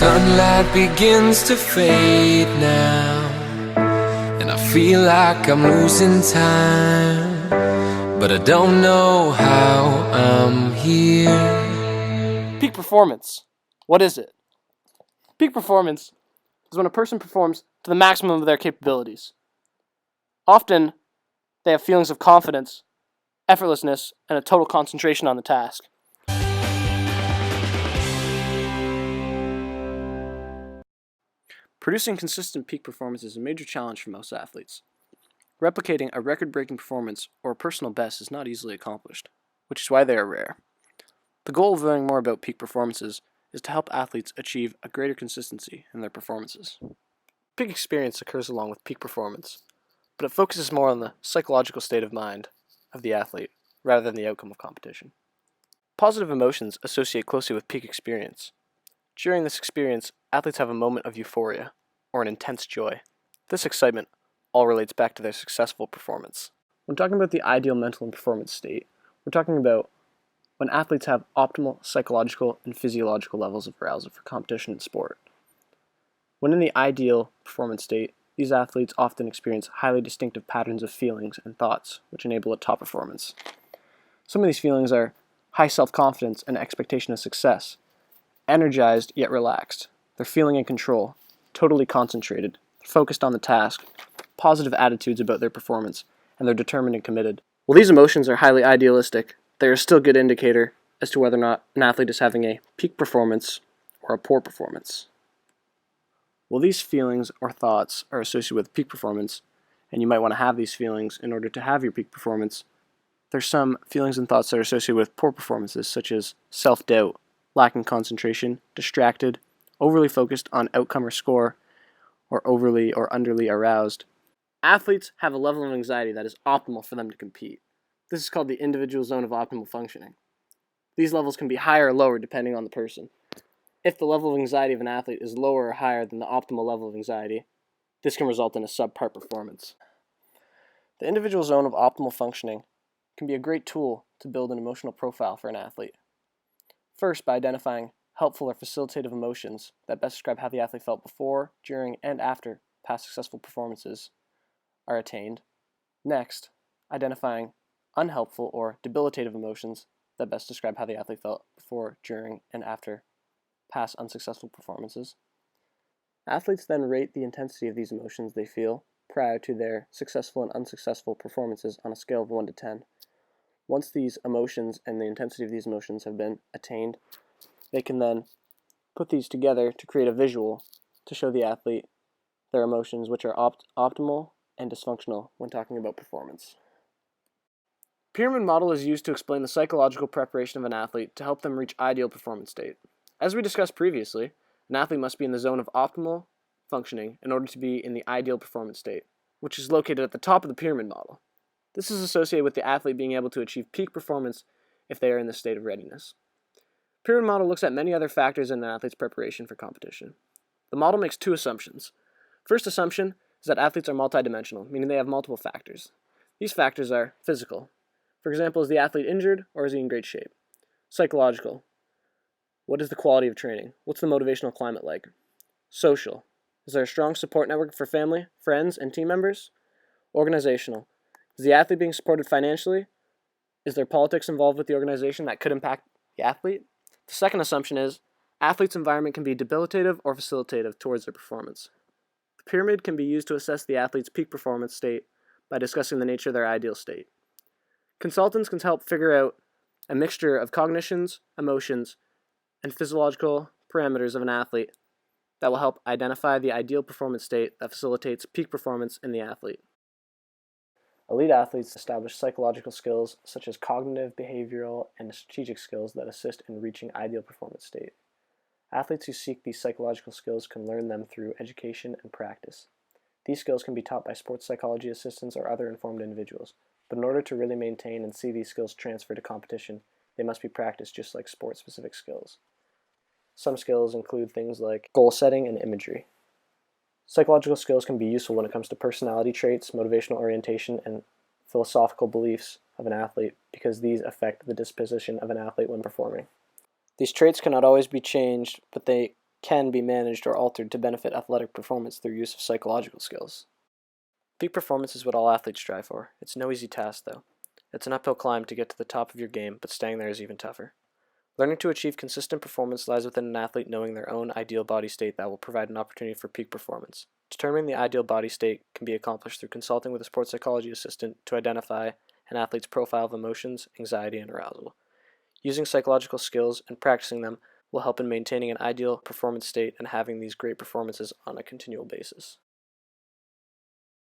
sunlight begins to fade now, and I feel like I'm losing time, but I don't know how I'm here. Peak performance. What is it? Peak performance is when a person performs to the maximum of their capabilities. Often, they have feelings of confidence, effortlessness, and a total concentration on the task. Producing consistent peak performance is a major challenge for most athletes. Replicating a record-breaking performance or a personal best is not easily accomplished, which is why they are rare. The goal of learning more about peak performances is to help athletes achieve a greater consistency in their performances. Peak experience occurs along with peak performance, but it focuses more on the psychological state of mind of the athlete rather than the outcome of competition. Positive emotions associate closely with peak experience. During this experience, athletes have a moment of euphoria or an intense joy. This excitement all relates back to their successful performance. When talking about the ideal mental and performance state, we're talking about when athletes have optimal psychological and physiological levels of arousal for competition in sport. When in the ideal performance state, these athletes often experience highly distinctive patterns of feelings and thoughts, which enable a top performance. Some of these feelings are high self-confidence and expectation of success, energized yet relaxed. They're feeling in control, totally concentrated, focused on the task, positive attitudes about their performance, and they're determined and committed. While these emotions are highly idealistic, they are still a good indicator as to whether or not an athlete is having a peak performance or a poor performance. While these feelings or thoughts are associated with peak performance, and you might want to have these feelings in order to have your peak performance, there's some feelings and thoughts that are associated with poor performances, such as self-doubt, lacking concentration, distracted, overly focused on outcome or score, or overly or underly aroused. Athletes have a level of anxiety that is optimal for them to compete. This is called the individual zone of optimal functioning. These levels can be higher or lower depending on the person. If the level of anxiety of an athlete is lower or higher than the optimal level of anxiety, this can result in a subpar performance. The individual zone of optimal functioning can be a great tool to build an emotional profile for an athlete. First, by identifying helpful or facilitative emotions that best describe how the athlete felt before, during, and after past successful performances are attained. Next, identifying unhelpful or debilitative emotions that best describe how the athlete felt before, during, and after past unsuccessful performances. Athletes then rate the intensity of these emotions they feel prior to their successful and unsuccessful performances on a scale of 1 to 10. Once these emotions and the intensity of these emotions have been attained, they can then put these together to create a visual to show the athlete their emotions, which are optimal and dysfunctional when talking about performance. Pyramid model is used to explain the psychological preparation of an athlete to help them reach ideal performance state. As we discussed previously, an athlete must be in the zone of optimal functioning in order to be in the ideal performance state, which is located at the top of the pyramid model. This is associated with the athlete being able to achieve peak performance if they are in this state of readiness. Pyramid model looks at many other factors in an athlete's preparation for competition. The model makes two assumptions. First assumption is that athletes are multidimensional, meaning they have multiple factors. These factors are physical. For example, is the athlete injured or is he in great shape? Psychological. What is the quality of training? What's the motivational climate like? Social. Is there a strong support network for family, friends, and team members? Organizational. Is the athlete being supported financially? Is there politics involved with the organization that could impact the athlete? The second assumption is athlete's environment can be debilitative or facilitative towards their performance. The pyramid can be used to assess the athlete's peak performance state by discussing the nature of their ideal state. Consultants can help figure out a mixture of cognitions, emotions, and physiological parameters of an athlete that will help identify the ideal performance state that facilitates peak performance in the athlete. Elite athletes establish psychological skills such as cognitive, behavioral, and strategic skills that assist in reaching ideal performance state. Athletes who seek these psychological skills can learn them through education and practice. These skills can be taught by sports psychology assistants or other informed individuals, but in order to really maintain and see these skills transfer to competition, they must be practiced just like sport-specific skills. Some skills include things like goal setting and imagery. Psychological skills can be useful when it comes to personality traits, motivational orientation, and philosophical beliefs of an athlete because these affect the disposition of an athlete when performing. These traits cannot always be changed, but they can be managed or altered to benefit athletic performance through use of psychological skills. Peak performance is what all athletes strive for. It's no easy task, though. It's an uphill climb to get to the top of your game, but staying there is even tougher. Learning to achieve consistent performance lies within an athlete knowing their own ideal body state that will provide an opportunity for peak performance. Determining the ideal body state can be accomplished through consulting with a sports psychology assistant to identify an athlete's profile of emotions, anxiety, and arousal. Using psychological skills and practicing them will help in maintaining an ideal performance state and having these great performances on a continual basis.